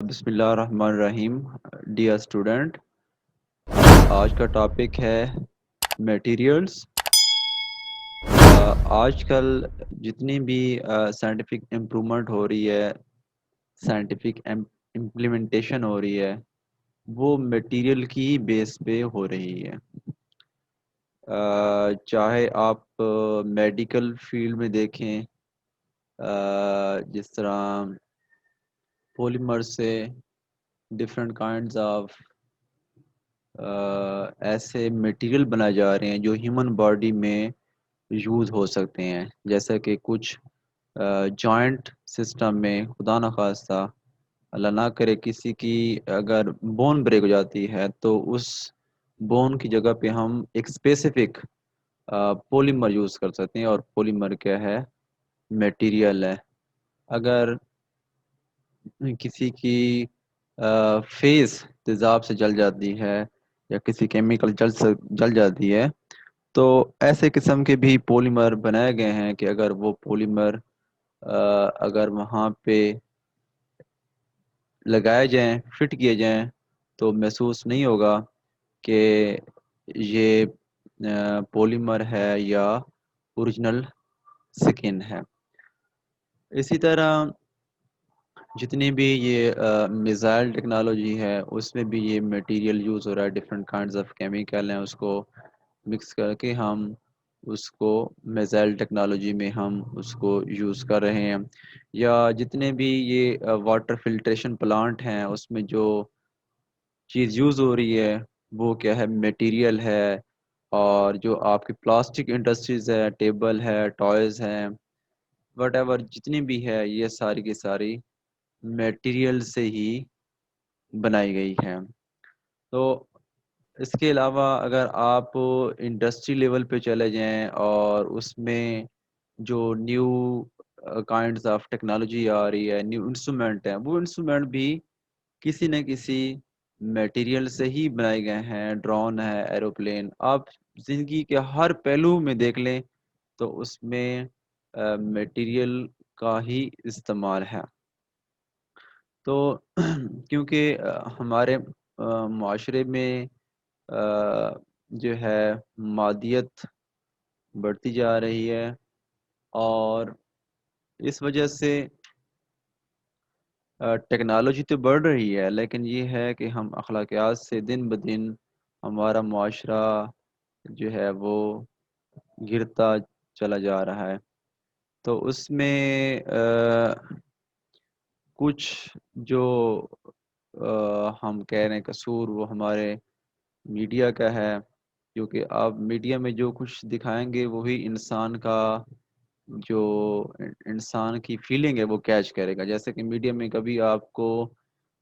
बिस्मिल्लाहिर्रहमानिर्रहीम। Dear student, आज का टॉपिक है मटेरियल्स। आजकल जितनी भी साइंटिफिक इम्प्रूवमेंट हो रही है, साइंटिफिक इम्प्लीमेंटेशन हो रही है, वो मटेरियल की बेस पे हो रही है। चाहे आप मेडिकल फील्ड में देखें, जिस तरह पॉलीमर से डिफरेंट काइंड्स ऑफ ऐसे मटेरियल बनाए जा रहे हैं जो ह्यूमन बॉडी में यूज़ हो सकते हैं। जैसा कि कुछ जॉइंट सिस्टम में खुदा न खास्ता अल्लाह ना करे किसी की अगर बोन ब्रेक हो जाती है, तो उस बोन की जगह पे हम एक स्पेसिफिक पॉलीमर यूज़ कर सकते हैं। और पॉलीमर क्या है? मटेरियल है। अगर किसी की फेस तेज़ाब से जल जाती है या किसी केमिकल जल जाती है, तो ऐसे किस्म के भी पॉलीमर बनाए गए हैं कि अगर वो पॉलीमर अगर वहाँ पे लगाए जाएं, फिट किए जाएं, तो महसूस नहीं होगा कि ये पॉलीमर है या ओरिजिनल स्किन है। इसी तरह जितनी भी ये मिसाइल टेक्नोलॉजी है, उसमें भी ये मटेरियल यूज़ हो रहा है। डिफरेंट काइंड्स ऑफ केमिकल हैं, उसको मिक्स करके हम उसको मिसाइल टेक्नोलॉजी में हम उसको यूज़ कर रहे हैं। या जितने भी ये वाटर फिल्ट्रेशन प्लांट हैं, उसमें जो चीज़ यूज़ हो रही है वो क्या है? मटेरियल है। और जो आपकी प्लास्टिक इंडस्ट्रीज़ है, टेबल है, टॉयज़ हैं, वट जितनी भी है, ये सारी की सारी मटेरियल से ही बनाई गई है। तो इसके अलावा अगर आप इंडस्ट्री लेवल पे चले जाएं और उसमें जो न्यू काइंड्स ऑफ टेक्नोलॉजी आ रही है, न्यू इंस्ट्रूमेंट हैं, वो इंस्ट्रूमेंट भी किसी न किसी मटेरियल से ही बनाए गए हैं। ड्रोन है, एरोप्लेन, आप ज़िंदगी के हर पहलू में देख लें तो उसमें मटेरियल का ही इस्तेमाल है। तो क्योंकि हमारे माशरे में जो है मादियत बढ़ती जा रही है, और इस वजह से टेक्नोलॉजी तो बढ़ रही है, लेकिन ये है कि हम अखलाकियात से दिन ब दिन हमारा माशरा जो है वो गिरता चला जा रहा है। तो उसमें कुछ जो हम कह रहे हैं कसूर, वो हमारे मीडिया का है। क्योंकि आप मीडिया में जो कुछ दिखाएंगे वही इंसान का जो इंसान की फीलिंग है वो कैच करेगा। जैसे कि मीडिया में कभी आपको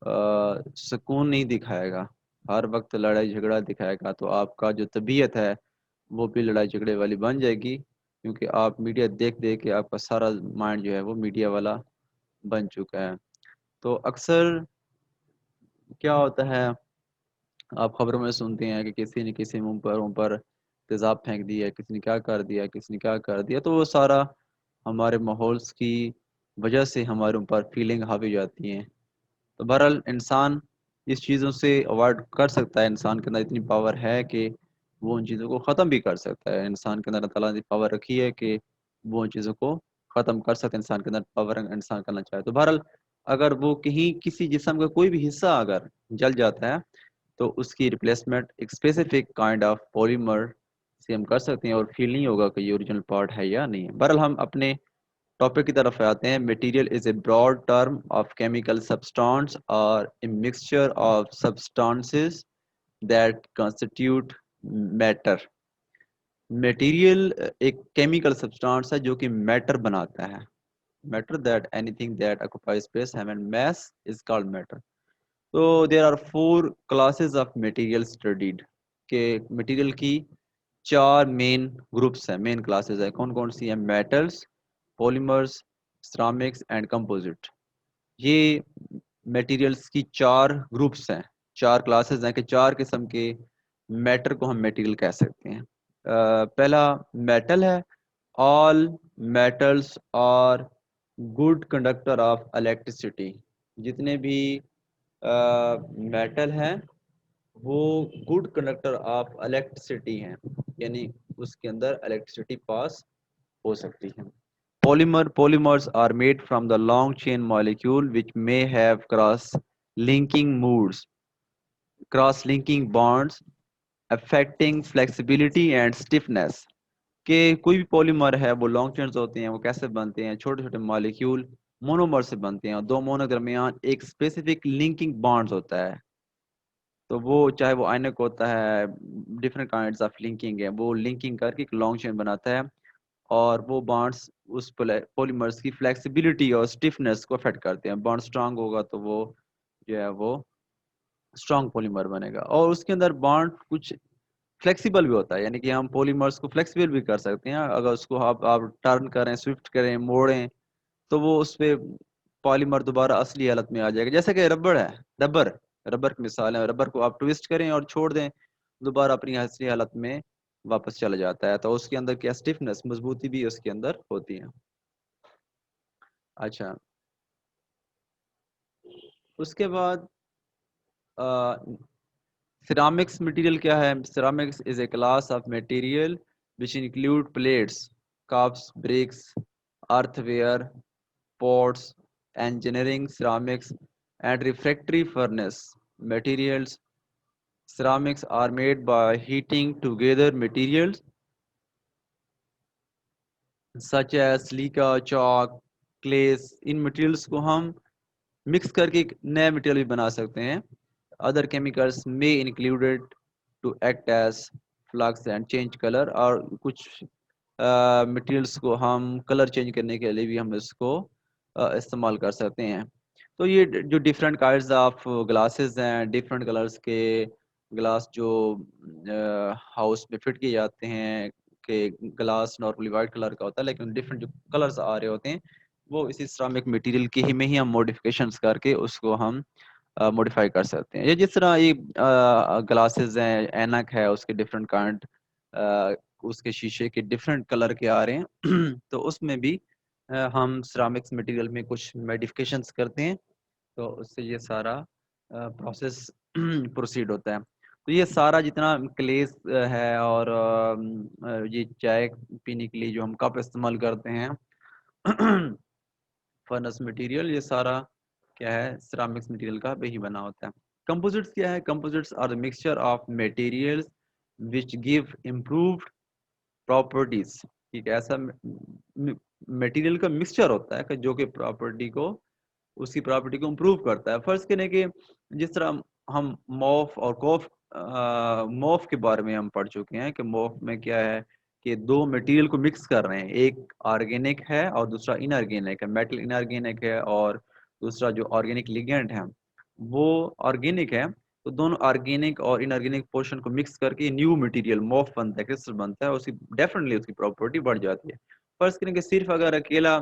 सुकून नहीं दिखाएगा, हर वक्त लड़ाई झगड़ा दिखाएगा, तो आपका जो तबीयत है वो भी लड़ाई झगड़े वाली बन जाएगी। क्योंकि आप मीडिया देख देख के आपका सारा माइंड जो है वो मीडिया वाला बन चुका है। तो अक्सर क्या होता है, आप खबरों में सुनते हैं कि किसी ने किसी मुंह पर तेज़ाब फेंक दिया, किसी ने क्या कर दिया, किसी ने क्या कर दिया। तो वो सारा हमारे माहौल्स की वजह से हमारे ऊपर फीलिंग हावी जाती हैं। तो बहरहाल इंसान इस चीज़ों से अवॉइड कर सकता है। इंसान के अंदर इतनी पावर है कि वो उन चीज़ों को ख़त्म भी कर सकता है। इंसान के अंदर अल्लाह ताला ने पावर रखी है कि वो उन चीज़ों को ख़त्म कर सकता है। इंसान के अंदर पावर इंसान करना चाहे तो। बहरहाल अगर वो कहीं किसी जिस्म का कोई भी हिस्सा अगर जल जाता है, तो उसकी रिप्लेसमेंट एक स्पेसिफिक काइंड ऑफ पॉलीमर से हम कर सकते हैं, और फील नहीं होगा कि ये ओरिजिनल पार्ट है या नहीं है। बहरहाल हम अपने टॉपिक की तरफ आते हैं। Material is a broad term of chemical substance और a mixture of substances that constitute matter. Material एक केमिकल सब्सटेंस है जो कि मैटर बनाता है। Matter that anything that occupies space and mass is called matter. तो there are four classes of material studied, के material की चार मेन ग्रुप्स हैं, मेन क्लासेस हैं। कौन कौन सी हैं? Metals, polymers, ceramics and composite. ये मटेरियल्स की चार ग्रुप्स हैं, चार क्लासेस हैं कि चार किस्म के मैटर को हम मटेरियल कह सकते हैं। पहला मेटल है। All metals are good conductor of electricity. जितने भी मेटल है वो गुड कंडक्टर ऑफ इलेक्ट्रिसिटी हैं, यानी उसके अंदर इलेक्ट्रिसिटी पास हो सकती है। Polymers are made from the long chain molecule which may have cross linking bonds affecting flexibility and stiffness। के कोई भी पॉलीमर है वो लॉन्ग चेन्स होते हैं, वो कैसे बनते हैं, छोटे छोटे मॉलिक्यूल मोनोमर से बनते हैं और दो मोनो के दरमियान एक स्पेसिफिक लिंकिंग बॉन्ड्स होता है। तो वो चाहे वो आयनिक होता है, डिफरेंट काइंड्स ऑफ लिंकिंग है, वो लिंकिंग करके एक लॉन्ग चेन बनाता है और वो बॉन्ड्स उस पॉलीमर्स की फ्लेक्सिबिलिटी और स्टिफनेस को अफेक्ट करते हैं। बॉन्ड स्ट्रांग होगा तो वो जो है वो स्ट्रांग पॉलीमर बनेगा, और उसके अंदर बॉन्ड कुछ फ्लेक्सिबल भी होता है, यानी कि हम पॉलीमर्स को फ्लेक्सिबल भी कर सकते हैं। अगर उसको आप टर्न करें, स्विफ्ट करें, मोड़ें, तो वो उस पे पॉलीमर दोबारा असली हालत में आ जाएगा। जैसे कि रबड़ है, रबर रबर की मिसाल है, रबर को आप ट्विस्ट करें और छोड़ दें, दोबारा अपनी असली हालत में वापस चला जाता है। तो उसके अंदर क्या स्टिफनेस, मजबूती भी उसके अंदर होती है। अच्छा, उसके बाद सिरामिक्स मटेरियल क्या है? Ceramics is a class of material which include plates, cups, bricks, earthenware, pots, engineering, ceramics, and refractory furnace materials. Ceramics are made by heating together materials such as silica, chalk, clays। In materials को हम mix करके एक नया material भी बना सकते हैं। Other chemicals may included to act as flux and change colour, और कुछ मटेरियल्स को हम कलर चेंज करने के लिए भी हम इसको इस्तेमाल कर सकते हैं। तो ये जो डिफरेंट काइंड्स ऑफ ग्लासेस हैं, डिफरेंट कलर्स के ग्लास जो हाउस में फिट किए जाते हैं, कि ग्लास नॉर्मली वाइट कलर का होता है, लेकिन डिफरेंट जो कलर्स आ रहे होते हैं वो इसी सिरामिक मटेरियल की ही में ही हम मॉडिफिकेशंस करके उसको हम मॉडिफाई कर सकते हैं। ये जिस तरह ये ग्लासेस हैं, ऐनक है, उसके डिफरेंट काइंड, उसके शीशे के डिफरेंट कलर के आ रहे हैं तो उसमें भी हम सिरामिक्स मटेरियल में कुछ मॉडिफिकेशंस करते हैं, तो उससे ये सारा प्रोसेस प्रोसीड होता है। तो ये सारा जितना क्लेस है और ये चाय पीने के लिए जो हम कप इस्तेमाल करते हैं फर्नेस मटेरियल, ये सारा क्या है? सिरामिक्स मटेरियल का भी बना होता है। कंपोजिट्स क्या है? Composites are the mixture of materials which give improved properties. ठीक है, ऐसा मटेरियल का मिक्सचर होता है कि जो कि प्रॉपर्टी को, उसकी प्रॉपर्टी को इम्प्रूव करता है। फर्ज करें कि जिस तरह हम मॉफ और कॉफ, मॉफ के बारे में हम पढ़ चुके हैं कि मॉफ में क्या है कि दो मटेरियल को मिक्स कर रहे हैं, एक ऑर्गेनिक है और दूसरा इनऑर्गेनिक है। मेटल इनऑर्गेनिक है और दूसरा जो ऑर्गेनिक लिगेंड है वो ऑर्गेनिक है। तो दोनों ऑर्गेनिक और इनऑर्गेनिक पोर्शन को मिक्स करके न्यू मटेरियल मॉफ बनता है, क्रिस्टल बनता है, उसकी डेफिनेटली उसकी प्रॉपर्टी बढ़ जाती है। फर्ज करें कि सिर्फ अगर अकेला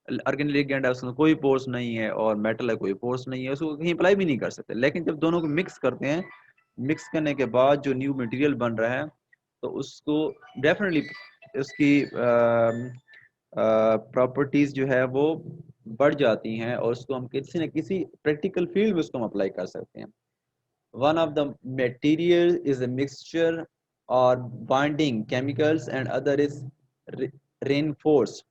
ऑर्गेनिक लिगेंड है, उसमें कोई पोर्स नहीं है, और मेटल है, कोई पोर्स नहीं है, उसको कहीं अप्लाई भी नहीं कर सकते। लेकिन जब दोनों को मिक्स करते हैं, मिक्स करने के बाद जो न्यू मटेरियल बन रहा है, तो उसको डेफिनेटली उसकी प्रॉपर्टीज जो है वो बढ़ जाती हैं, और उसको हम किसी न किसी प्रैक्टिकल फील्ड में उसको हम अप्लाई कर सकते हैं। One of the material is a mixture और binding chemicals and other is reinforce.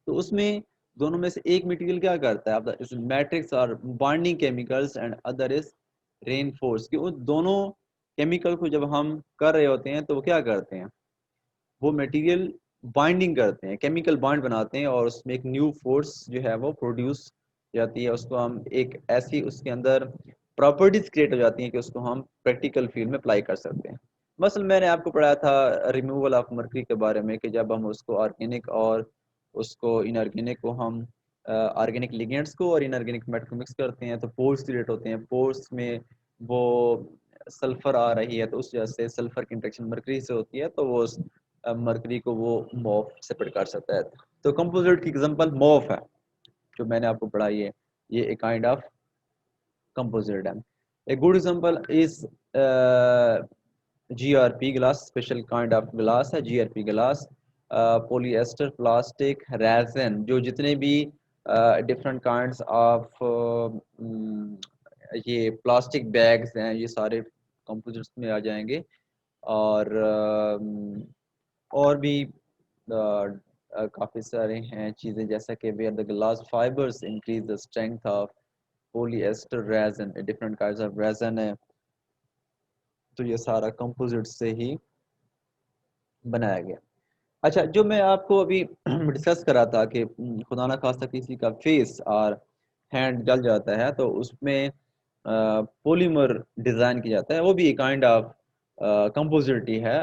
तो उसमें दोनों में से एक मटेरियल क्या करता है? अब इस मैट्रिक्स और bonding chemicals and other is reinforce, कि उन दोनों केमिकल को जब हम कर रहे होते हैं तो वो क्या करते हैं? वो मटेरियल बाइंडिंग करते हैं, केमिकल बॉन्ड बनाते हैं, और उसमें एक न्यू फोर्स जो है वो प्रोड्यूस जाती है। उसको हम एक ऐसी उसके अंदर प्रॉपर्टीज क्रिएट हो जाती हैं कि उसको हम प्रैक्टिकल फील्ड में अप्लाई कर सकते हैं। मसलन मैंने आपको पढ़ाया था रिमूवल ऑफ मर्करी के बारे में, कि जब हम उसको ऑर्गेनिक और उसको इनऑर्गेनिक को हम ऑर्गेनिक लिगेंड्स को और इनऑर्गेनिक मैटर को मिक्स करते हैं तो पोर्स क्रिएट होते हैं। पोर्स में वो सल्फर आ रही है, तो उस वजह से सल्फर की इंट्रैक्शन मर्करी से होती है, तो वो मर्करी को वो मॉफ सेपरेट कर सकता है। तो कंपोजिट की एग्जांपल मॉफ है जो मैंने आपको पढ़ाई है, ये एक काइंड ऑफ कंपोजिट है। A good example is GRP glass, special kind of glass है GRP glass। polyester plastic resin, जो जितने भी different kinds of ये प्लास्टिक बैग्स हैं, ये सारे कंपोजिट्स में आ जाएंगे। और भी काफ़ी सारे हैं चीज़ें, जैसा कि where the glass fibres increase the strength of polyester resin, different kinds of resin है। तो ये सारा कंपोजिट से ही बनाया गया। अच्छा, जो मैं आपको अभी डिस्कस कर रहा था कि खुदा ना खास्ता किसी का फेस और हैंड जल जाता है तो उसमें पॉलीमर डिज़ाइन किया जाता है, वो भी एक काइंड ऑफ कंपोजिट ही है।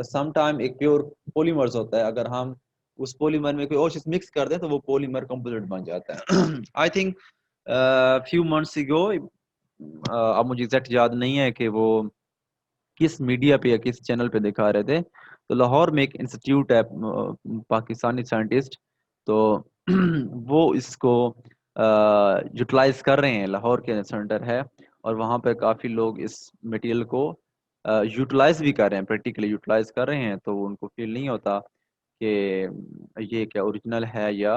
सम टाइम एक प्योर पॉलीमर्स होता है, अगर हम उस पॉलीमर में कोई और चीज़ मिक्स कर दें तो वो पॉलीमर कंपोजिट बन जाता है। I think few months ago, अब मुझे एग्जैक्ट याद नहीं है कि वो किस मीडिया पे या किस चैनल पे दिखा रहे थे। तो लाहौर में एक इंस्टीट्यूट है, पाकिस्तानी साइंटिस्ट, तो वो इसको यूटिलाइज कर रहे हैं। लाहौर के सेंटर है और वहाँ पर काफ़ी लोग इस मटेरियल को यूटिलाइज भी कर रहे हैं, प्रैक्टिकली यूटिलाइज कर रहे हैं। तो उनको फील नहीं होता कि ये क्या ओरिजिनल है या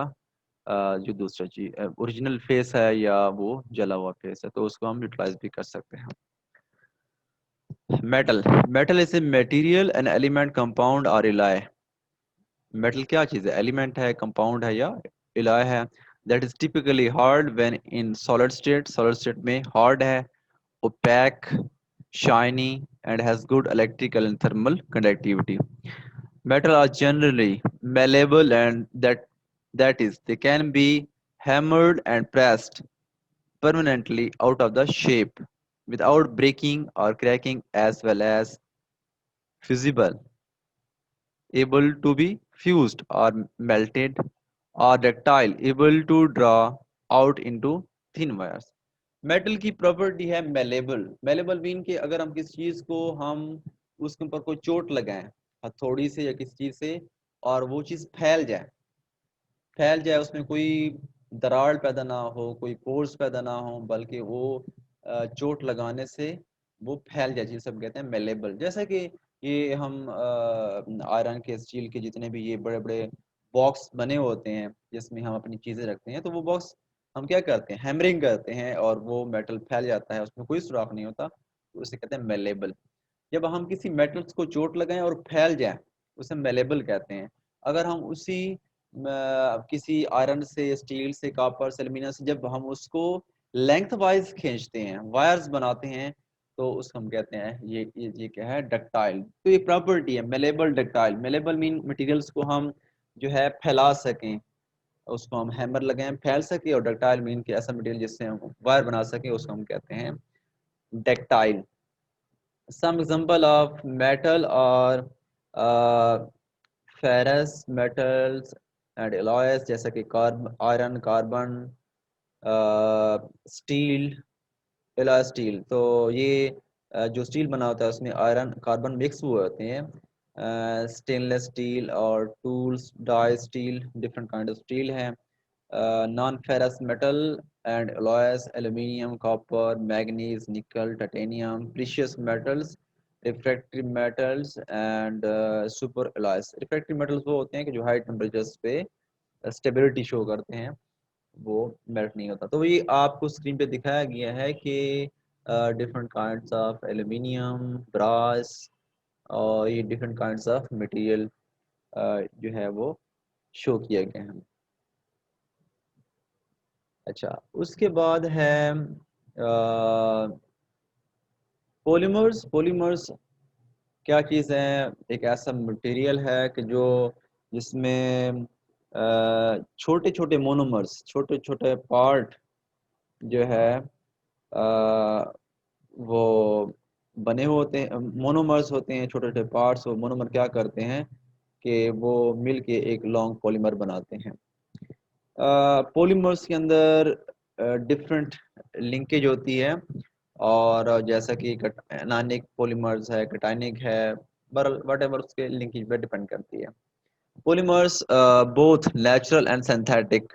जो दूसरा चीज ओरिजिनल फेस है या वो जला हुआ फेस है, तो उसको हम यूटिलाइज भी कर सकते हैं। Metal, metal is a material an element compound और इलाय। मेटल क्या चीज़ है? एलिमेंट है, कंपाउंड है या इलाय है। That is typically hard when in solid state, solid state में हार्ड है, opaque, shiny and has good electrical and thermal conductivity. Metal are generally malleable and that is they can be hammered and pressed permanently out of the shape without breaking or cracking, as well as fusible, able to be fused or melted, or ductile, able to draw out into thin wires. Metal की property है malleable. Malleable mean कि अगर हम किसी चीज को हम उसके ऊपर कोई चोट लगाएं हथौड़ी से या किसी चीज से, और वो चीज फैल जाए, उसमें कोई दरार पैदा ना हो, कोई पोर्स पैदा ना हो, बल्कि वो चोट लगाने से वो फैल जाए, जिसे हम कहते हैं मेलेबल। जैसा कि ये हम आयरन के, स्टील के जितने भी ये बड़े बड़े बॉक्स बने होते हैं जिसमें हम अपनी चीज़ें रखते हैं, तो वो बॉक्स हम क्या करते हैं, हैमरिंग करते हैं और वो मेटल फैल जाता है, उसमें कोई सुराख नहीं होता, तो उसे कहते हैं मेलेबल। जब हम किसी मेटल्स को चोट लगाएं और फैल जाए, उसे मेलेबल कहते हैं। अगर हम उसी किसी आयरन से, स्टील से, कॉपर से, एल्यूमिनियम से जब हम उसको लेंथ वाइज खींचते हैं, वायर्स बनाते हैं, तो उसको हम कहते हैं ये क्या है, डक्टाइल। तो ये प्रॉपर्टी है malleable, ductile. Malleable mean materials को हम जो है फैला सकें, उसको हम हैमर लगाएं फैल सके, और डक्टाइल मीन कि ऐसा मटेरियल जिससे हम वायर बना सकें, उसको हम कहते हैं ductile. some example of metal or uh, ferrous metals and alloys, जैसा कि iron, carbon, steel, alloy steel. तो ये जो स्टील बना होता है उसमें आयरन कार्बन मिक्स हुए होते हैं। स्टेनलेस स्टील और tools, die steel, different kind of steel हैं। Non ferrous metal and alloys, aluminium, copper, manganese, nickel, titanium, precious metals, refractory metals and super alloys। Refractory metals वो होते हैं कि जो हाई टेम्परेचर्स पे स्टेबिलिटी शो करते हैं, वो मेल्ट नहीं होता। तो ये आपको स्क्रीन पे दिखाया गया है कि different kinds of aluminium, brass, और ये डिफरेंट काइंड्स ऑफ मटेरियल जो है वो शो किया गया है। अच्छा, उसके बाद है पॉलीमर्स। पॉलीमर्स क्या चीज़ है? एक ऐसा मटेरियल है कि जो जिसमें छोटे छोटे मोनोमर्स, छोटे छोटे पार्ट जो है वो बने हुए होते हैं, मोनोमर्स होते हैं, छोटे छोटे पार्ट्स। वो मोनोमर क्या करते हैं कि वो मिल के एक लॉन्ग पॉलीमर बनाते हैं। पॉलीमर्स के अंदर डिफरेंट लिंकेज होती है, और जैसा कि एनानिक पॉलीमर्स है, कैटायनिक है, वट एवर उसके लिंकेज पे डिपेंड करती है। Polymers both natural and synthetic.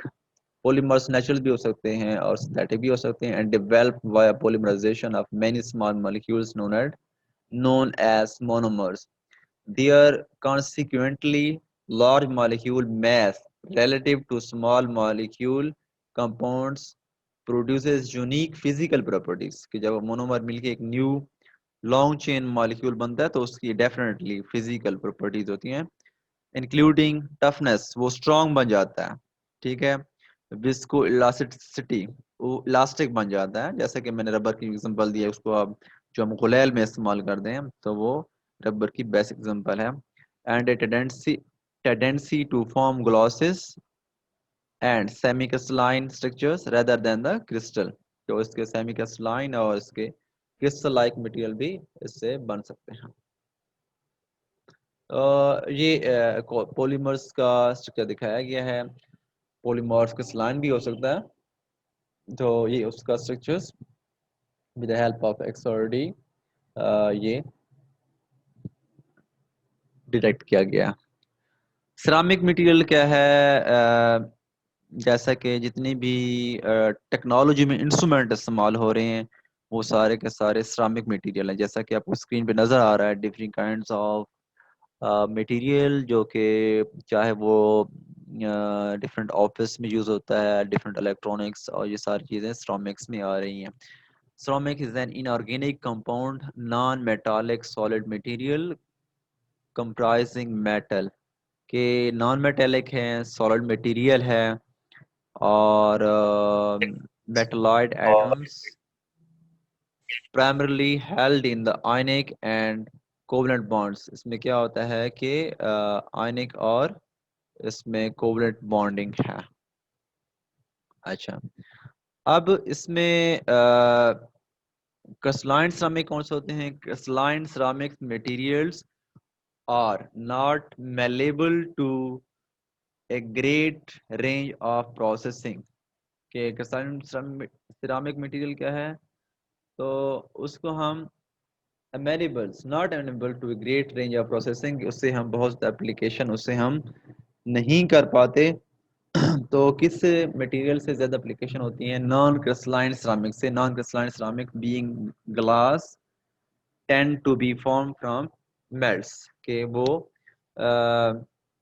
Polymers natural भी हो सकते हैं और सिंथेटिक भी हो सकते हैं, and develop via polymerisation of many small molecules known as monomers. Their consequently large molecule mass relative to small molecule compounds produces unique physical properties, कि जब मोनोमर मिलके एक न्यू लॉन्ग चेन मॉलिक्यूल बनता है तो उसकी डेफिनेटली फिजिकल प्रॉपर्टीज होती हैं, इंक्लूडिंग टफनेस, वो स्ट्रांग बन जाता है, ठीक है, विस्को इलास्टिसिटी, वो इलास्टिक बन जाता है, जैसे कि मैंने रबर की एग्जांपल दिया, उसको आप जो हम गुलेल में इस्तेमाल करते हैं तो वो रबर की बेस्ट एग्जांपल है। And a tendency to form glasses and semi crystalline structures rather than the crystal, तो इसके सेमी क्रिस्टलाइन और इसके क्रिस्टल लाइक मटेरियल भी इससे बन सकते हैं। ये पॉलीमर्स का स्ट्रक्चर दिखाया गया है, पॉलीमर्स क्रिस्टलाइन भी हो सकता है, तो ये उसका structures with the help of XRD ये डिटेक्ट किया गया। सिरामिक मटेरियल क्या है? जैसा कि जितनी भी टेक्नोलॉजी में इंस्ट्रूमेंट इस्तेमाल हो रहे हैं वो सारे के सारे सिरामिक मटेरियल हैं, जैसा कि आपको स्क्रीन पे नज़र आ रहा है, डिफरेंट काइंड्स ऑफ मटेरियल, जो कि चाहे वो डिफरेंट ऑफिस में यूज़ होता है, डिफरेंट इलेक्ट्रॉनिक्स, और ये सारी चीज़ें सिरामिक्स में आ रही हैं। Ceramic is an inorganic compound, non-metallic solid material comprising metal, के नॉन मेटेलिक है, सॉलिड मटेरियल है, और metalloid atoms primarily held in the ionic and covalent bonds। इसमें क्या होता है कि आयनिक और इसमें कोवलेंट बॉन्डिंग है। अच्छा, अब इसमें क्रिस्टलाइन सिरामिक कौन से होते हैं? Crystalline ceramic materials are not malleable to a great range of processing, के क्रिस्टलाइन सिरामिक मटेरियल क्या है, तो उसको हम amenables not amenable to great range of processing, उससे हम बहुत एप्लीकेशन उससे हम नहीं कर पाते। तो किस मटेरियल से ज़्यादा एप्लीकेशन होती है? नॉन क्रिस्टलाइन सिरामिक से। Non crystalline ceramic being glass tend to be form from melts, के वो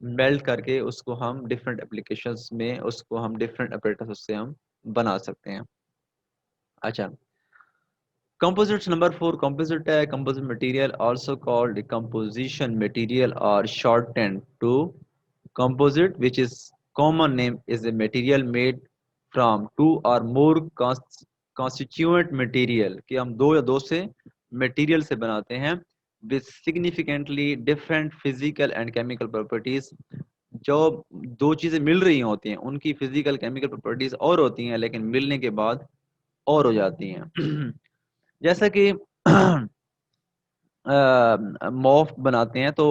मेल्ट करके उसको हम डिफरेंट एप्लीकेशंस में उसको हम डिफरेंट ऑपरेटर्स उससे हम बना सकते हैं। अच्छा, composites number 4, composite है, composite material also called composition material or shortened to composite, which is common name is a material made from two or more constituent material, कि हम दो या दो से material से बनाते हैं with significantly different physical and chemical properties। जो दो चीजें मिल रही होती हैं उनकी फिजिकल केमिकल प्रॉपर्टीज और होती हैं, लेकिन मिलने के बाद और हो जाती हैं। जैसा कि मॉफ बनाते हैं, तो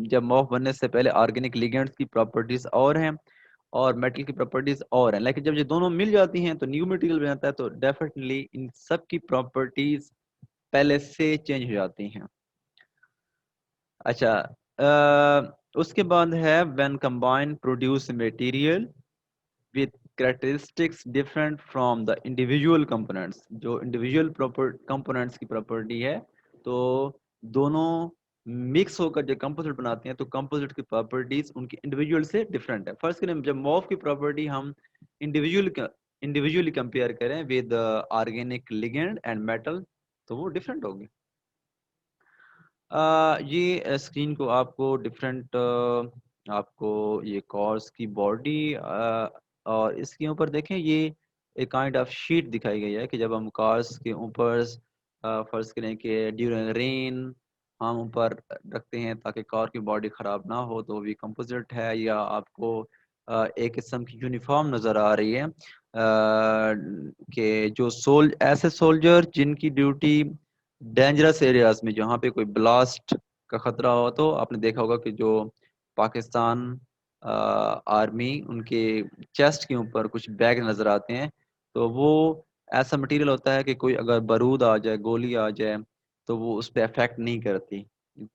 जब मॉफ बनने से पहले ऑर्गेनिक लिगेंड्स की प्रॉपर्टीज और हैं और मेटल की प्रॉपर्टीज और हैं, लेकिन जब ये दोनों मिल जाती हैं तो न्यू मटेरियल बन जाता है, तो डेफिनेटली इन सब की प्रॉपर्टीज पहले से चेंज हो जाती हैं। अच्छा, उसके बाद है when combine produce material with characteristics different from the individual components, जो individual components की प्रॉपर्टी है, तो दोनों मिक्स होकर जो कंपोजिट बनाते हैं तो कंपोजिट की प्रॉपर्टीज उनकी इंडिविजुअल से डिफरेंट है। फर्स्ट करें, जब मॉफ की प्रॉपर्टी हम इंडिविजुअली कंपेयर करें with organic ligand and metal, तो वो डिफरेंट होगी। ये स्क्रीन को आपको डिफरेंट आपको ये कॉर्स की बॉडी और इसके ऊपर देखें, ये एक काइंड ऑफ शीट दिखाई गई है कि जब हम कार्स के ऊपर फर्ज करें कि ड्यूरिंग रेन हम ऊपर रखते हैं ताकि कार की बॉडी ख़राब ना हो, तो भी कंपोजिट है। या आपको एक किस्म की यूनिफॉर्म नज़र आ रही है कि जो ऐसे सोल्जर जिनकी ड्यूटी डेंजरस एरियाज में जहाँ पे कोई ब्लास्ट का खतरा हो, तो आपने देखा होगा कि जो पाकिस्तान आर्मी उनके चेस्ट के ऊपर कुछ बैग नज़र आते हैं, तो वो ऐसा मटेरियल होता है कि कोई अगर बारूद आ जाए, गोली आ जाए, तो वो उस पर अफेक्ट नहीं करती।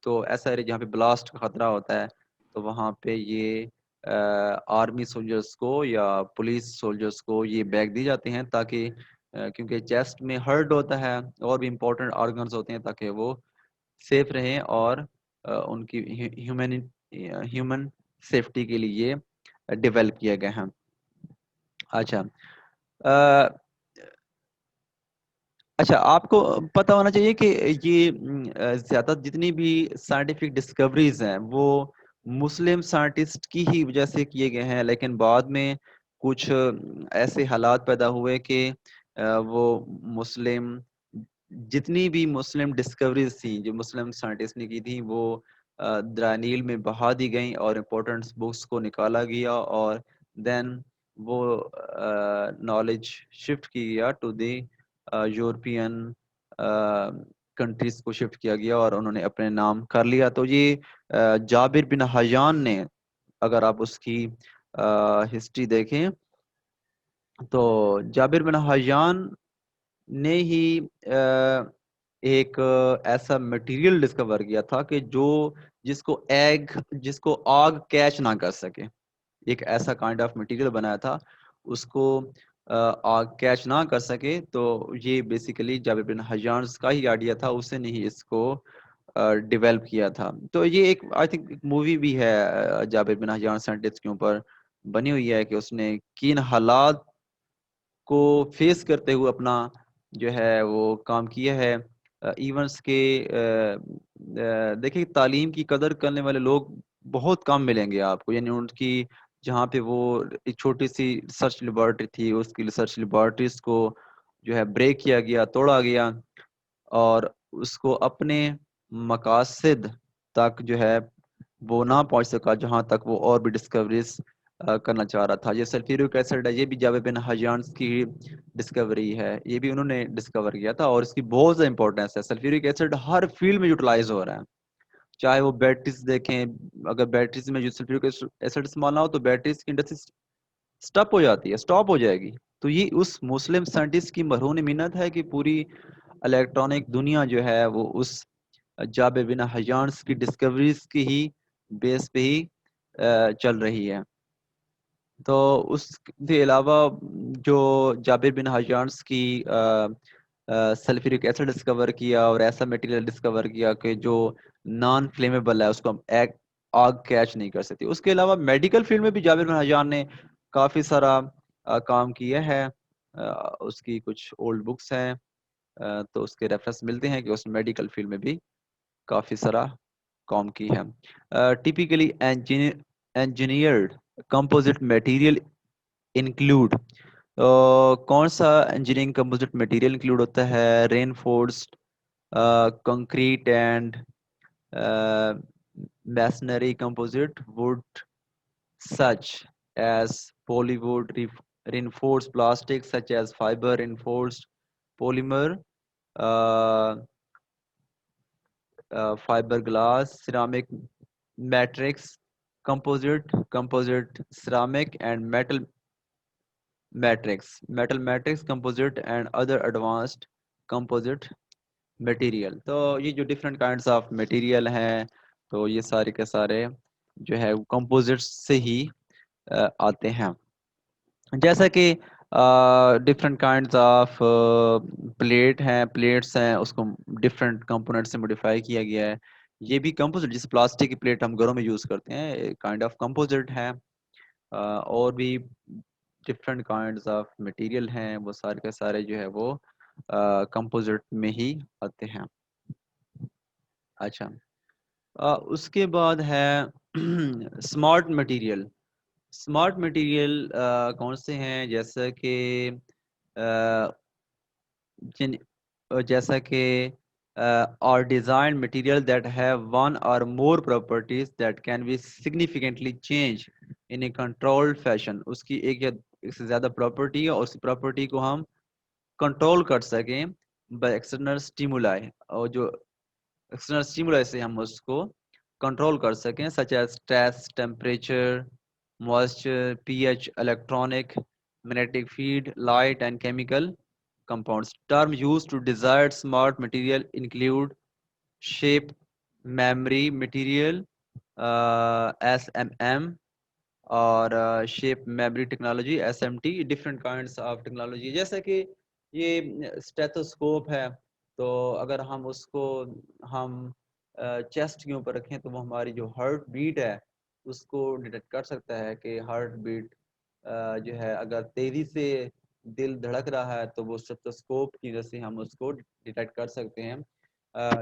तो ऐसा एरिया जहाँ पे ब्लास्ट का खतरा होता है, तो वहाँ पे ये आर्मी सोल्जर्स को या पुलिस सोल्जर्स को ये बैग दी जाते हैं, ताकि क्योंकि चेस्ट में हर्ट होता है और भी इम्पोर्टेंट ऑर्गन्स होते हैं, ताकि वो सेफ रहें और उनकी ह्यूमन सेफ्टी के लिए डेवलप किया गया है। अच्छा, अच्छा, आपको पता होना चाहिए कि ये ज्यादा जितनी भी साइंटिफिक डिस्कवरीज हैं वो मुस्लिम साइंटिस्ट की ही वजह से किए गए हैं, लेकिन बाद में कुछ ऐसे हालात पैदा हुए कि वो मुस्लिम जितनी भी मुस्लिम डिस्कवरीज थी जो मुस्लिम साइंटिस्ट ने की थी वो दरानील में बहा दी गई और इम्पोर्टेंट बुक्स को निकाला गया, और देन वो नॉलेज शिफ्ट किया गया टू दी यूरोपियन कंट्रीज को शिफ्ट किया गया और उन्होंने अपने नाम कर लिया। तो ये जाबिर बिन हयान ने, अगर आप उसकी हिस्ट्री देखें तो जाबिर बिन हयान ने ही एक ऐसा मटेरियल डिस्कवर किया था कि जो जिसको आग कैच ना कर सके, एक ऐसा काइंड ऑफ मटेरियल बनाया था उसको आग कैच ना कर सके। तो ये बेसिकली जाबिर बिन हयान का ही आइडिया था, उसने ही इसको डेवलप किया था। तो ये एक आई थिंक एक मूवी भी है जाबिर बिन हयान साइंटिस्ट के ऊपर बनी हुई है कि उसने किन हालात को फेस करते हुए अपना जो है वो काम किया है। इवेंट्स के देखिए तालीम की कदर करने वाले लोग बहुत कम मिलेंगे आपको, यानी उनकी जहाँ पे वो एक छोटी सी रिसर्च लेबोरेटरी थी उसकी रिसर्च लेबोरेटरीज को जो है ब्रेक किया गया, तोड़ा गया और उसको अपने मकासद तक जो है वो ना पहुंच सका जहां तक वो और भी डिस्कवरीज करना चाह रहा था। ये सल्फ्यूरिक एसिड है, ये भी जावे बिन हयान की डिस्कवरी है, ये भी उन्होंने डिस्कवर किया था और इसकी बहुत ज़्यादा इंपॉर्टेंस है। सल्फ्यूरिक एसिड हर फील्ड में यूटिलाइज हो रहा है, चाहे वो बैटरीज देखें, अगर बैटरीज में जो सल्फ्यूरिक एसिड इस्तेमाल ना हो तो बैटरीज की इंडस्ट्री स्टॉप हो जाती है, स्टॉप हो जाएगी। तो ये उस मुस्लिम साइंटिस्ट की मरहून मिन्नत है कि पूरी इलेक्ट्रॉनिक दुनिया जो है वो उस जाबे बिन हयान की डिस्कवरीज की ही बेस पे ही चल रही है। तो उसके अलावा जो जाबिर बिन हयान्स की सल्फ्यूरिक एसिड डिस्कवर किया और ऐसा मटेरियल डिस्कवर किया कि जो नॉन फ्लेमेबल है, उसको हम आग कैच नहीं कर सकती। उसके अलावा मेडिकल फील्ड में भी जाबिर बिन हयान ने काफ़ी सारा काम किया है। उसकी कुछ ओल्ड बुक्स हैं, तो उसके रेफरेंस मिलते हैं कि उसने मेडिकल फील्ड में भी काफ़ी सारा काम की है। Typically engineered composite material include कौन सा इंजीनियरिंग कंपोजिट मटेरियल इंक्लूड होता है? Reinforced concrete and masonry composite wood such as polywood reinforced plastic such as fiber reinforced polymer, uh, fiberglass, ceramic matrix composite ceramic and metal matrix composite and other advanced composite material. तो ये जो different kinds of material हैं, तो ये सारे के सारे जो है कंपोजिट्स से ही आते हैं। जैसा कि डिफरेंट काइंड्स ऑफ प्लेट्स हैं, उसको डिफरेंट कंपोनेंट से मॉडिफाई किया गया है। ये भी कंपोजिट, जिस प्लास्टिक की प्लेट हम घरों में यूज़ करते हैं, काइंड ऑफ कंपोजिट है। और भी डिफरेंट काइंड्स ऑफ मटेरियल हैं, वो सारे के सारे जो है वो कंपोजिट में ही आते हैं। अच्छा, उसके बाद है स्मार्ट मटेरियल। स्मार्ट मटेरियल कौन से हैं? जैसा कि अ, जिन जैसा कि are design material that have one or more properties that can be significantly change in a controlled fashion. उसकी एक या एक से ज़्यादा प्रॉपर्टी है और उस प्रॉपर्टी को हम कंट्रोल कर सकें बाय एक्सटर्नल स्टिमुलाई, और जो एक्सटर्नल स्टिमुलाई से हम उसको कंट्रोल कर सकें, such as stress, temperature, moisture, pH, electronic, magnetic field, light and chemical compounds. Term used to desired smart material include shape memory material, SMM, और shape memory technology, SMT। Different kinds of technology, जैसे कि ये stethoscope है, तो अगर हम उसको हम चेस्ट के ऊपर रखें तो वो हमारी जो हार्ट बीट है उसको डिटेक्ट कर सकता है कि हार्ट बीट जो है अगर तेज़ी से दिल धड़क रहा है तो वो स्टेथोस्कोप की वजह से हम उसको डिटेक्ट कर सकते हैं।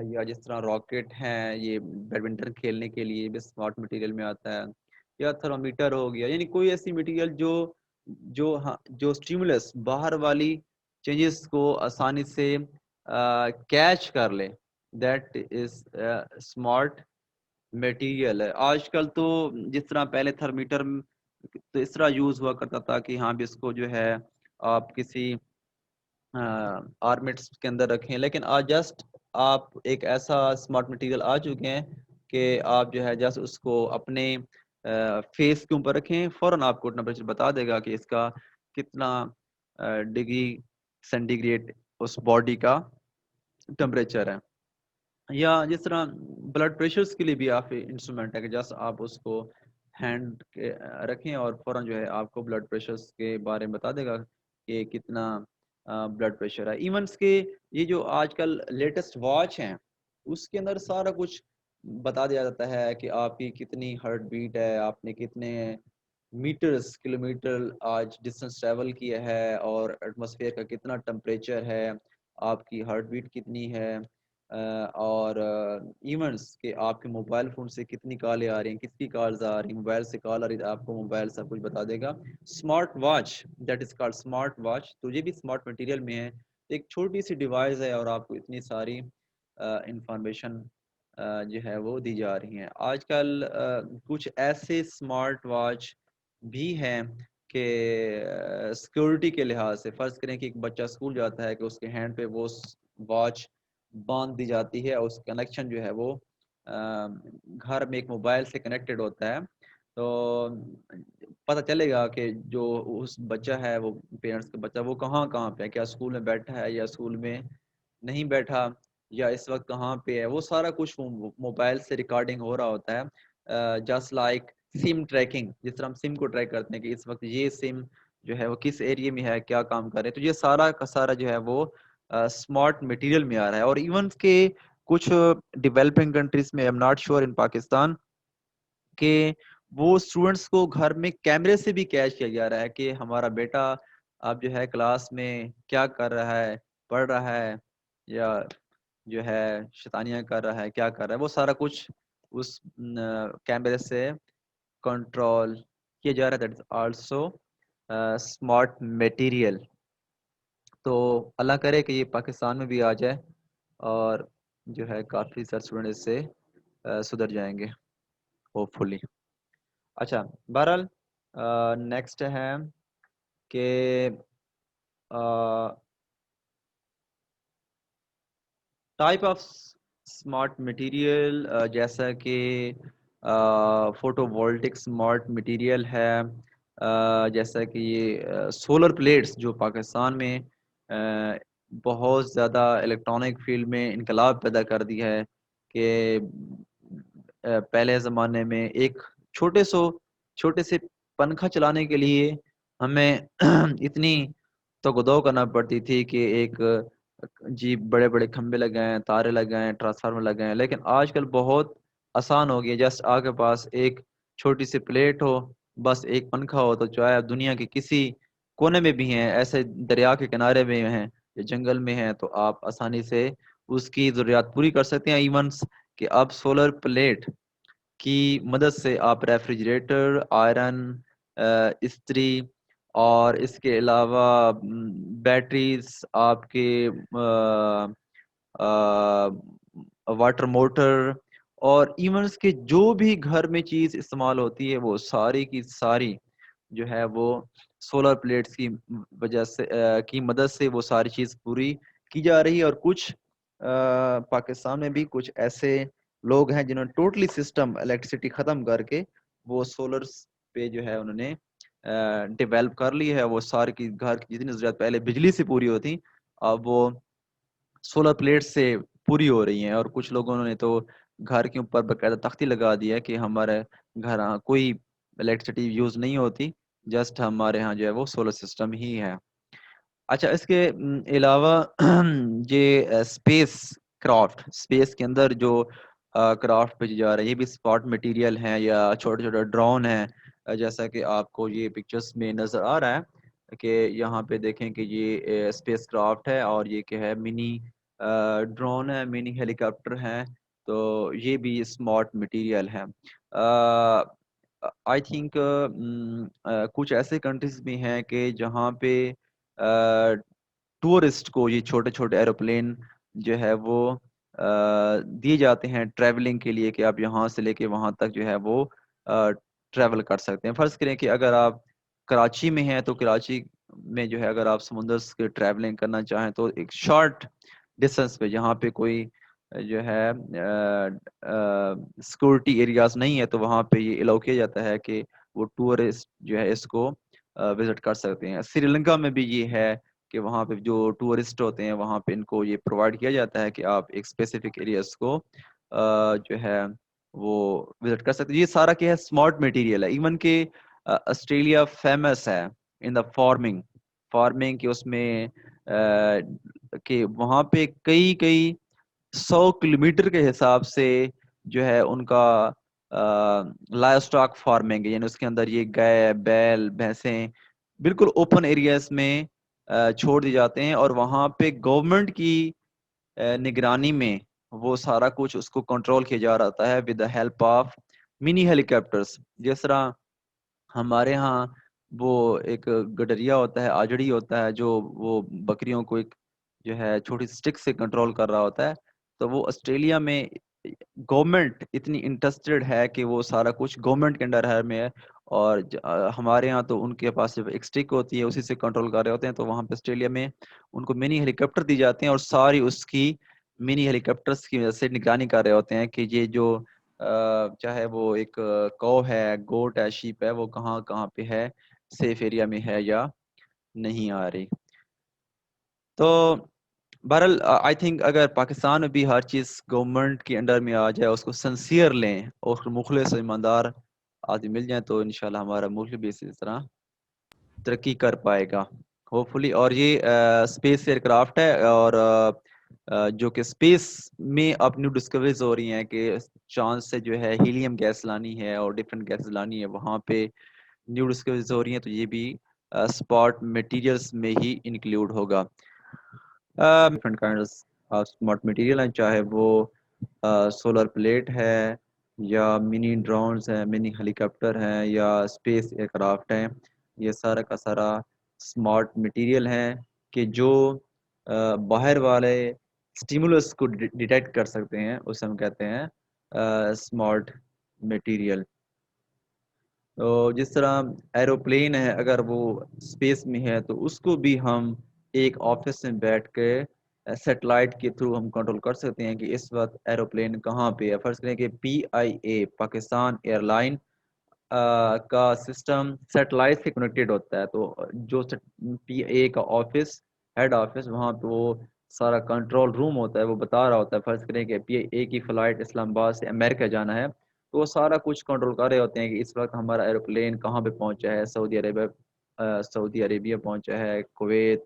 या जिस तरह रॉकेट हैं, ये बैडमिंटन खेलने के लिए भी स्मार्ट मटेरियल में आता है। या थर्मामीटर हो गया, यानी कोई ऐसी मटेरियल जो जो हाँ जो स्टिमुलस बाहर वाली चेंजेस को आसानी से कैच कर ले, दैट इज स्मार्ट मटेरियल है। आजकल तो जिस तरह पहले थर्मीटर तो इस तरह यूज हुआ करता था कि हाँ भी इसको जो है आप किसी आर्मेट्स के अंदर रखें, लेकिन आज जस्ट आप एक ऐसा स्मार्ट मटेरियल आ चुके हैं कि आप जो है जस्ट उसको अपने फेस के ऊपर रखें, फौरन आपको टेम्परेचर बता देगा कि इसका कितना डिग्री सेंटीग्रेड उस बॉडी का टेम्परेचर है। या जिस तरह ब्लड प्रेशर्स के लिए भी आप इंस्ट्रूमेंट है कि जस्ट आप उसको हैंड के रखें और फौरन जो है आपको ब्लड प्रेशर्स के बारे में बता देगा कि कितना ब्लड प्रेशर है। इवन के ये जो आजकल लेटेस्ट वॉच हैं उसके अंदर सारा कुछ बता दिया जाता है कि आपकी कितनी हार्ट बीट है, आपने कितने मीटर्स किलोमीटर आज डिस्टेंस ट्रेवल किया है, और एटमॉस्फेयर का कितना टेम्परेचर है, आपकी हार्ट बीट कितनी है, और इवेंट्स के आपके मोबाइल फ़ोन से कितनी कॉलें आ रही हैं, किसकी कॉल्स आ रही हैं, मोबाइल से कॉल आ रही है, आपको मोबाइल सब कुछ बता देगा। Smart watch, that is called smart watch, तो ये भी स्मार्ट मटेरियल में है। एक छोटी सी डिवाइस है और आपको इतनी सारी इंफॉर्मेशन जो है वो दी जा रही हैं। आजकल कुछ ऐसे स्मार्ट वॉच भी हैं कि सिक्योरिटी के लिहाज से फ़र्ज़ करें कि एक बच्चा स्कूल जाता है कि उसके हैंड पे वो वॉच बांध दी जाती है और उस कनेक्शन जो है वो घर में एक मोबाइल से कनेक्टेड होता है, तो पता चलेगा कि जो उस बच्चा है वो पेरेंट्स का बच्चा वो कहाँ कहाँ पे है, क्या स्कूल में बैठा है या स्कूल में नहीं बैठा, या इस वक्त कहाँ पे है, वो सारा कुछ मोबाइल से रिकॉर्डिंग हो रहा होता है। जस्ट लाइक सिम ट्रैकिंग, जिस तरह हम सिम को ट्रैक करते हैं कि इस वक्त ये सिम जो है वो किस एरिया में है, क्या काम कर रहे हैं, तो ये सारा का सारा जो है वो स्मार्ट मटेरियल में आ रहा है। और इवन के कुछ डेवलपिंग कंट्रीज में, I am not sure in Pakistan, के वो स्टूडेंट्स को घर में कैमरे से भी कैच किया जा रहा है कि हमारा बेटा अब जो है क्लास में क्या कर रहा है, पढ़ रहा है या जो है शैतानियां कर रहा है, क्या कर रहा है, वो सारा कुछ उस कैमरे से कंट्रोल किया जा रहा है। That is also smart material. तो अल्लाह करे कि ये पाकिस्तान में भी आ जाए और जो है काफ़ी सारे स्टूडेंट इससे सुधर जाएंगे, होपफुली। अच्छा, बहरहाल नेक्स्ट है कि टाइप ऑफ स्मार्ट मटेरियल, जैसा कि फोटोवोल्टिक स्मार्ट मटेरियल है, जैसा कि ये सोलर प्लेट्स जो पाकिस्तान में बहुत ज़्यादा इलेक्ट्रॉनिक फील्ड में इनकलाब पैदा कर दिया है कि पहले ज़माने में एक छोटे से पंखा चलाने के लिए हमें इतनी तगदो करना पड़ती थी कि एक जी बड़े-बड़े खंभे लगाएँ, तारे लगाएँ, ट्रांसफार्मर लगाएँ, लेकिन आजकल बहुत आसान हो गया। जस्ट आपके पास एक छोटी सी प्लेट हो, बस एक पंखा हो, तो चाहे आप दुनिया के किसी कोने में भी हैं, ऐसे दरिया के किनारे में हैं या जंगल में हैं, तो आप आसानी से उसकी ज़रूरियात पूरी कर सकते हैं। इवन कि अब सोलर प्लेट की मदद से आप रेफ्रिजरेटर, आयरन, इस्त्री और इसके अलावा बैटरीज, आपके वाटर मोटर और इवन के जो भी घर में चीज़ इस्तेमाल होती है वो सारी की सारी जो है वो सोलर प्लेट्स की वजह से की मदद से वो सारी चीज़ पूरी की जा रही है। और कुछ पाकिस्तान में भी कुछ ऐसे लोग हैं जिन्होंने टोटली सिस्टम इलेक्ट्रिसिटी ख़त्म करके वो सोलर पे जो है उन्होंने डेवलप कर ली है। वो सारी की घर की जितनी ज़रूरत पहले बिजली से पूरी होती, अब वो सोलर प्लेट से पूरी हो रही हैं। और कुछ लोगों ने तो घर के ऊपर बकायदा तख्ती लगा दी है कि हमारे घर कोई इलेक्ट्रिसिटी यूज़ नहीं होती, जस्ट हमारे यहाँ जो है वो सोलर सिस्टम ही है। अच्छा, इसके अलावा ये स्पेस क्राफ्ट, स्पेस के अंदर जो क्राफ्ट भेजी जा रही है, ये भी स्पॉट मटेरियल हैं या छोटे छोटे ड्रोन हैं, जैसा कि आपको ये पिक्चर्स में नज़र आ रहा है कि यहाँ पे देखें कि ये स्पेस क्राफ्ट है और ये क्या है, मिनी ड्रोन है, मिनी हेलीकॉप्टर है। तो ये भी स्मार्ट मटेरियल है। आई थिंक कुछ ऐसे कंट्रीज भी हैं कि जहाँ पे टूरिस्ट को ये छोटे छोटे एरोप्लेन जो है वो दिए जाते हैं ट्रैवलिंग के लिए, कि आप यहाँ से लेके वहाँ तक जो है वो ट्रैवल कर सकते हैं। फर्ज करें कि अगर आप कराची में हैं तो कराची में जो है अगर आप समुंदर से ट्रैवलिंग करना चाहें तो एक शॉर्ट डिस्टेंस पे जहाँ पे कोई जो है सिक्योरिटी एरियाज नहीं है, तो वहाँ पे ये अलाउ किया जाता है कि वो टूरिस्ट जो है इसको विजिट कर सकते हैं। श्रीलंका में भी ये है कि वहाँ पे जो टूरिस्ट होते हैं वहाँ पे इनको ये प्रोवाइड किया जाता है कि आप एक स्पेसिफिक एरियाज को जो है वो विजिट कर सकते हैं। ये सारा क्या है, स्मार्ट मटेरियल है। इवन के ऑस्ट्रेलिया फेमस है इन द फार्मिंग, फार्मिंग के उसमें कि वहाँ पे कई कई 100 किलोमीटर के हिसाब से जो है उनका लाइव स्टॉक फार्मिंग है, यानी उसके अंदर ये गाय बैल भैंसें बिल्कुल ओपन एरियाज में छोड़ दी जाते हैं, और वहाँ पे गवर्नमेंट की निगरानी में वो सारा कुछ उसको कंट्रोल किया जा रहा है with the help of mini helicopters. जिस तरह हमारे यहाँ वो एक गडरिया होता है, आजड़ी होता है, जो वो बकरियों को एक जो है छोटी स्टिक से कंट्रोल कर रहा होता है। तो वो ऑस्ट्रेलिया में गवर्नमेंट इतनी इंटरेस्टेड है कि वो सारा कुछ गवर्नमेंट के अंडर है में है। और हमारे यहाँ तो उनके पास सिर्फ एक स्टिक होती है, उसी से कंट्रोल कर रहे होते हैं। तो वहाँ पे ऑस्ट्रेलिया में उनको मिनी हेलीकॉप्टर दी जाते हैं और सारी उसकी मिनी हेलीकॉप्टर्स की वजह से निगरानी कर रहे होते हैं कि ये जो चाहे वो एक कौ है, गोट है, शीप है, वो कहाँ कहाँ पे है, सेफ एरिया में है या नहीं आ रही। तो बहरहाल आई थिंक अगर पाकिस्तान में भी हर चीज़ गवर्नमेंट के अंडर में आ जाए, उसको सिंसियर लें और मुखलिस ईमानदार आदमी मिल जाए, तो इंशाल्लाह हमारा मुल्क भी इसी तरह तरक्की कर पाएगा होपफुली। और ये स्पेस एयरक्राफ्ट है, और जो कि स्पेस में अब न्यू डिस्कवरीज हो रही हैं कि चांद से जो है हीलियम गैस लानी है और डिफरेंट गैस लानी है, वहाँ पे न्यू डिस्कवरीज हो रही हैं। तो ये भी स्पॉट मटेरियल्स में ही इंक्लूड होगा। Different kind of smart material हैं, चाहे वो सोलर प्लेट है या मिनी ड्रोन्स हैं, मिनी हेलीकॉप्टर हैं या स्पेस एयरक्राफ्ट हैं। ये सारा का सारा स्मार्ट मटेरियल हैं कि जो बाहर वाले स्टिमुलस को डिटेक्ट कर सकते हैं, उसे हम कहते हैं स्मार्ट मटेरियल। तो जिस तरह एरोप्लेन है, अगर वो स्पेस में है तो उसको भी हम एक ऑफिस में बैठ के सेटेलाइट के थ्रू हम कंट्रोल कर सकते हैं कि इस वक्त एरोप्लेन कहाँ पे है। फर्ज करें कि PIA पाकिस्तान एयरलाइन का सिस्टम सेटेलाइट से कनेक्टेड होता है। तो जो PIA का ऑफिस, हेड ऑफिस, वहाँ पे वो सारा कंट्रोल रूम होता है, वो बता रहा होता है। फर्ज करें कि PIA की फ़्लाइट इस्लामाबाद से अमेरिका जाना है, तो वो सारा कुछ कंट्रोल कर रहे होते हैं कि इस वक्त हमारा एरोप्लेन कहाँ पे पहुंचा है, सऊदी अरेबिया पहुंचा है, कुवैत,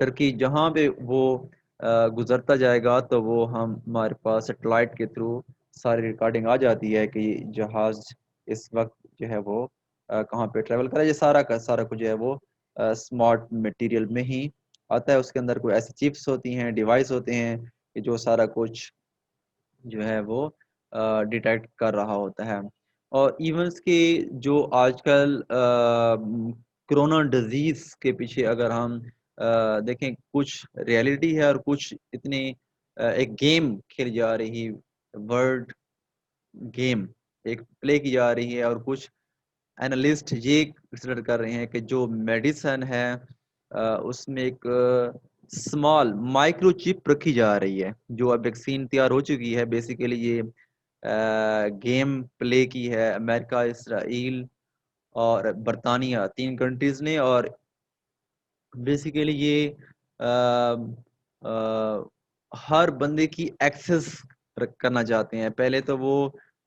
टर्की, जहाँ पे वो गुजरता जाएगा तो वो हम हमारे पास सेटेलाइट के थ्रू सारी रिकॉर्डिंग आ जाती है कि जहाज इस वक्त जो है वो कहाँ पे ट्रेवल कर रहा है। ये सारा का सारा कुछ जो है वो स्मार्ट मटेरियल में ही आता है। उसके अंदर कोई ऐसी चिप्स होती हैं, डिवाइस होते हैं कि जो सारा कुछ जो है वो डिटेक्ट कर रहा होता है। और इवेंट्स के जो आजकल कोरोना डिजीज के पीछे अगर हम देखें, कुछ रियलिटी है और कुछ इतनी एक गेम खेली जा रही, वर्ल्ड गेम एक प्ले की जा रही है, और कुछ एनालिस्ट ये कंसिडर कर रहे हैं कि जो मेडिसिन है उसमें एक स्मॉल माइक्रोचिप रखी जा रही है, जो अब वैक्सीन तैयार हो चुकी है। बेसिकली ये गेम प्ले की है अमेरिका, इसराइल और बरतानिया, 3 कंट्रीज ने। और बेसिकली ये आ, आ, हर बंदे की एक्सेस करना चाहते हैं। पहले तो वो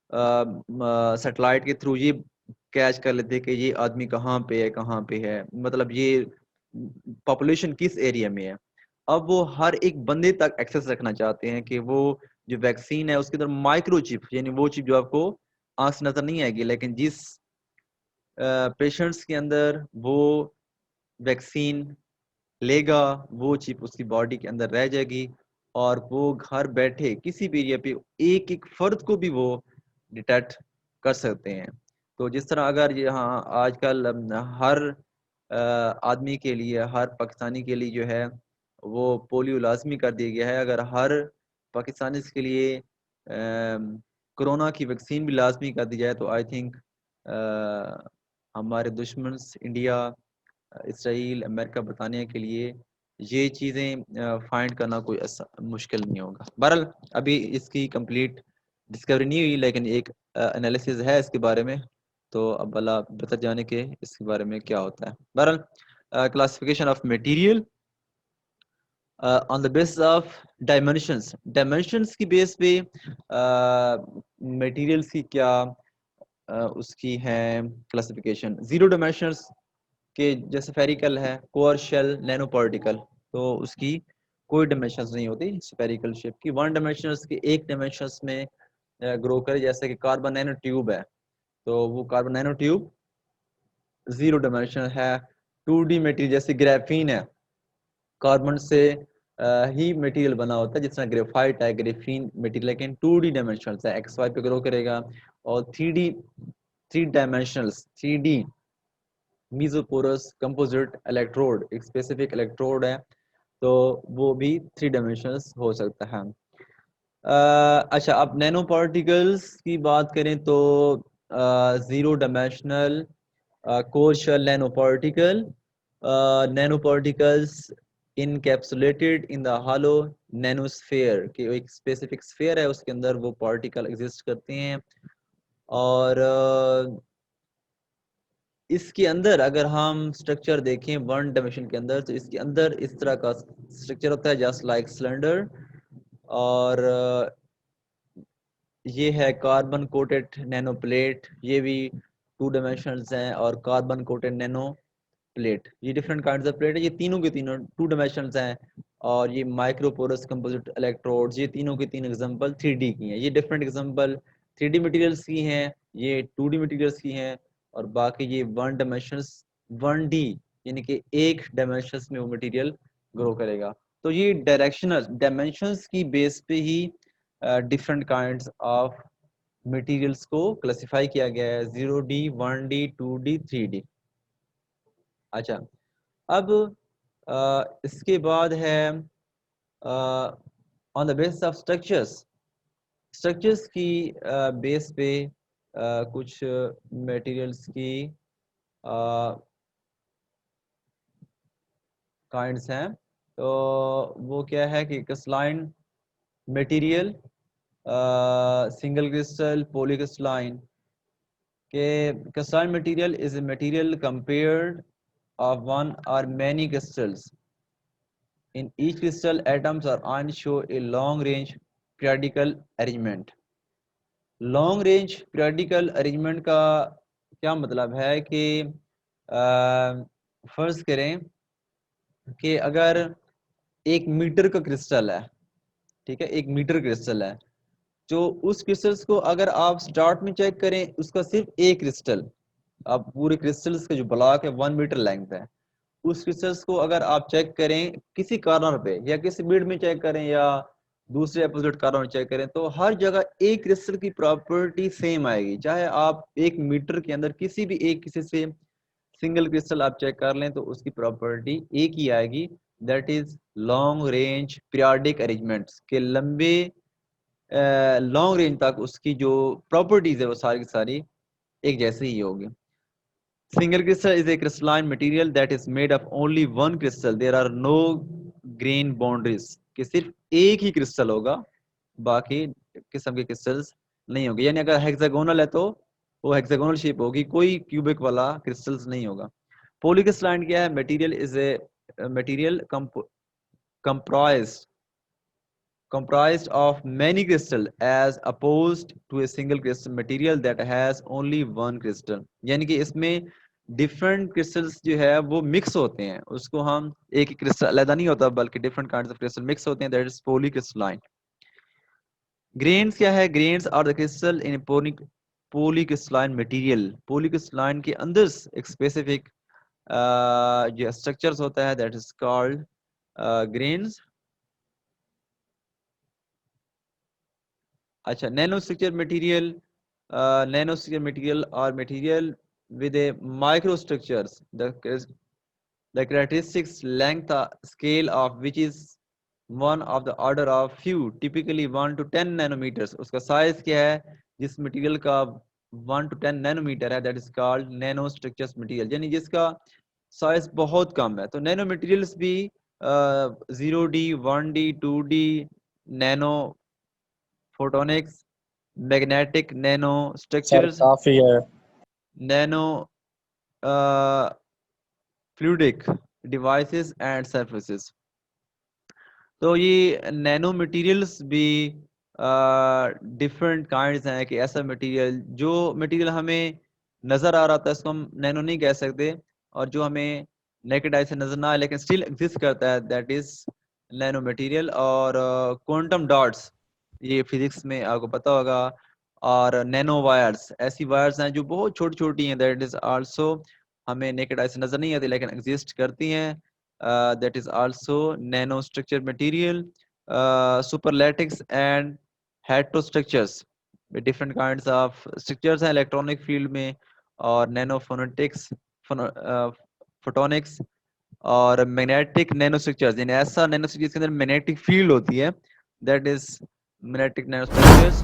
सैटेलाइट के थ्रू ये कैच कर लेते हैं कि ये आदमी कहाँ पे है, कहाँ पे है, मतलब ये पॉपुलेशन किस एरिया में है। अब वो हर एक बंदे तक एक्सेस रखना चाहते हैं कि वो जो वैक्सीन है उसके अंदर माइक्रोचिप, यानी वो चिप जो आपको आंख से नजर नहीं आएगी, लेकिन जिस पेशेंट्स के अंदर वो वैक्सीन लेगा, वो चिप उसकी बॉडी के अंदर रह जाएगी और वो घर बैठे किसी भी एरिया पे एक एक फर्द को भी वो डिटेक्ट कर सकते हैं। तो जिस तरह अगर यहाँ आजकल हर आदमी के लिए, हर पाकिस्तानी के लिए जो है वो पोलियो लाजमी कर दिया गया है, अगर हर पाकिस्तानी के लिए कोरोना की वैक्सीन भी लाजमी कर दी जाए तो आई थिंक हमारे दुश्मन इंडिया, इसराइल, अमेरिका, बरतानिया के लिए ये चीज़ें फाइंड करना कोई मुश्किल नहीं होगा। बहरहाल अभी इसकी कंप्लीट डिस्कवरी नहीं हुई, लेकिन एक एनालिसिस है इसके बारे में, तो अब अल्लाह बता जाने के इसके बारे में क्या होता है। बहरहाल classification of material on the basis of dimensions, dimensions की बेस पे मटेरियल्स की क्या उसकी है क्लासिफिकेशन। जीरो डायमेंशंस के जैसे फेरिकल है, कोर शेल, नैनो पार्टिकल, तो उसकी कोई डायमेंशंस नहीं होती स्फेरिकल शेप की। वन डायमेंशंस की एक डायमेंशंस में ग्रो करे, जैसे कि कार्बन नैनो ट्यूब है, तो वो carbon nano tube zero dimension है। 2D मटेरियल जैसे ग्रेफीन है, कार्बन से ही मटेरियल बना होता है, जिस तरह ग्रेफाइट है, ग्रेफीन मटेरियल, लेकिन 2D डायमेंशनल है, एक्स वाई पे ग्रो करेगा। और 3D मीजोपोरस कंपोजिट इलेक्ट्रोड, एक स्पेसिफिक इलेक्ट्रोड है, तो वो भी 3 डायमेंशनल हो सकता है। अच्छा, अब नैनो पार्टिकल्स की बात करें तो zero dimensional core shell nano particle, nano particles encapsulated in the hollow nanosphere, कि एक स्पेसिफिक स्फेयर है उसके अंदर वो पार्टिकल एग्जिस्ट करते हैं। और इसके अंदर अगर हम स्ट्रक्चर देखें वन डायमेंशन के अंदर, तो इसके अंदर इस तरह का स्ट्रक्चर होता है, जस्ट लाइक सिलेंडर। और ये है कार्बन कोटेड नैनो प्लेट, ये भी 2 डायमेंशनल्स हैं। और कार्बन कोटेड नैनो प्लेट, ये डिफरेंट काइंड्स ऑफ प्लेट है, ये तीनों के तीनों 2 डायमेंशनल्स हैं। और ये माइक्रोपोरस कंपोजिट इलेक्ट्रोड्स, ये तीनों के तीन एग्जांपल 3D की हैं। ये डिफरेंट एग्जांपल 3D मटेरियल्स की हैं, ये 2D मटेरियल्स की हैं, और बाकी ये 1 डायमेंशंस 1D, यानी कि एक डायमेंशंस में वो मटेरियल ग्रो करेगा। तो ये डायरेक्शनल डायमेंशंस की बेस पे ही डिफरेंट काइंड्स ऑफ मटेरियल्स को क्लासिफाई किया गया है, 0D, 1D, 2D, 3D। अच्छा, अब इसके बाद है on the basis of structures, structures की बेस पे कुछ मटेरियल्स की काइंड्स हैं। तो वो क्या है कि crystalline material, single crystal, polycrystalline. के crystalline material is a material compared of one or many crystals. In each crystal, atoms or ions show a long-range periodical arrangement. Long range periodical arrangement का क्या मतलब है कि फर्ज करें कि अगर 1 मीटर का क्रिस्टल है, ठीक है, 1 मीटर क्रिस्टल है, जो उस क्रिस्टल्स को अगर आप स्टार्ट में चेक करें, उसका सिर्फ एक क्रिस्टल, अब पूरे क्रिस्टल्स का जो ब्लॉक है 1 मीटर लेंथ है, उस क्रिस्टल्स को अगर आप चेक करें किसी कॉर्नर पे या किसी मिड में चेक करें या दूसरे अपोजिट कॉर्नर में चेक करें, तो हर जगह एक क्रिस्टल की प्रॉपर्टी सेम आएगी। चाहे आप 1 मीटर के अंदर किसी से सिंगल क्रिस्टल आप चेक कर लें, तो उसकी प्रॉपर्टी एक ही आएगी, that is long range periodic arrangements के लंबे लॉन्ग रेंज तक उसकी जो प्रॉपर्टीज है वो सारी की सारी एक जैसे ही होगी। Single crystal is a crystalline material that is made of only one crystal. There are no grain boundaries. कि सिर्फ एक ही क्रिस्टल होगा, बाकी किस्म के क्रिस्टल्स नहीं होंगे। यानी अगर हेक्सागोनल है तो वो हेक्सागोनल शेप होगी, कोई क्यूबिक वाला क्रिस्टल्स नहीं होगा। पॉलीक्रिस्टलाइन क्या है? Material is a material comprised of many crystal as opposed to a single crystal material that has only one crystal। यानी कि इसमें डिफरेंट क्रिस्टल्स जो है वो मिक्स होते हैं, उसको हम एक ही क्रिस्टल अलग नहीं होता बल्कि different kinds of crystal mix होते हैं, दैट इज पॉलीक्रिस्टलाइन। ग्रेन्स क्या है? Grains are the crystal in polycrystalline material. Polycrystalline के अंदर एक स्पेसिफिक जो स्ट्रक्चर्स होता है दैट इज कॉल्ड ग्रेन्स। अच्छा, nano structure material, nano structure material और material with a microstructures, the characteristics length scale of which is one of the order of few, typically 1 to 10 nanometers। उसका size क्या है जिस material का 1 to 10 nanometre है, that is called nano structures material, यानी जिसका size बहुत कम है। तो नैनो मटेरियल्स भी 0D 1D 2D, nano photonics, magnetic nano sir structures, काफी है। Nano fluidic devices and surfaces. तो ये नैनो मटेरियल्स भी डिफरेंट काइंड्स हैं कि ऐसा मटेरियल जो मटेरियल हमें नज़र आ रहा था इसको हम नैनो नहीं कह सकते, और जो हमें नेकेड आई से नज़र ना आए लेकिन स्टिल एग्जिस्ट करता है दैट इज नैनो मटेरियल। और क्वांटम डॉट्स, ये फिजिक्स में आपको पता होगा। और नैनो वायर्स, ऐसी वायर्स हैं जो बहुत छोटी छोटी हैं, दैट इज आल्सो हमें नेकेड आई से नज़र नहीं आती लेकिन एग्जिस्ट करती हैं, that is also nanostructure material, superlatics and heterostructures with different kinds of structures हैं इलेक्ट्रॉनिक फील्ड में, और नैनोफोनेटिक्स, फोटोनिक्स और मैग्नेटिक नैनोस्ट्रक्चर्स, यानी ऐसा नैनोस्ट्रक्चर जिसके अंदर मैग्नेटिक फील्ड होती है, दैट इज मैग्नेटिक नैनोस्ट्रक्चर्स।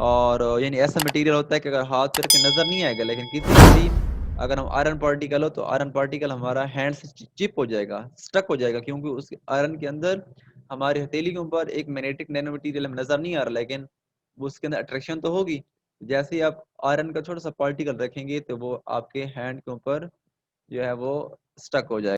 और यानी ऐसा मटेरियल होता है कि अगर हाथ पे रख के नजर नहीं आएगा, लेकिन किसी अगर हम आयरन पार्टिकल हो तो आयरन पार्टिकल हमारा हैंड से चिप हो जाएगा, स्टक हो जाएगा, क्योंकि उस आयरन के अंदर हमारी हथेली के ऊपर एक मैग्नेटिक नैनो मटेरियल हमें नजर नहीं आ रहा, लेकिन वो उसके अंदर अट्रैक्शन तो होगी। जैसे ही आप आयरन का छोटा सा पार्टिकल रखेंगे तो वो आपके हैंड के ऊपर जो है वो स्टक हो जाएगा।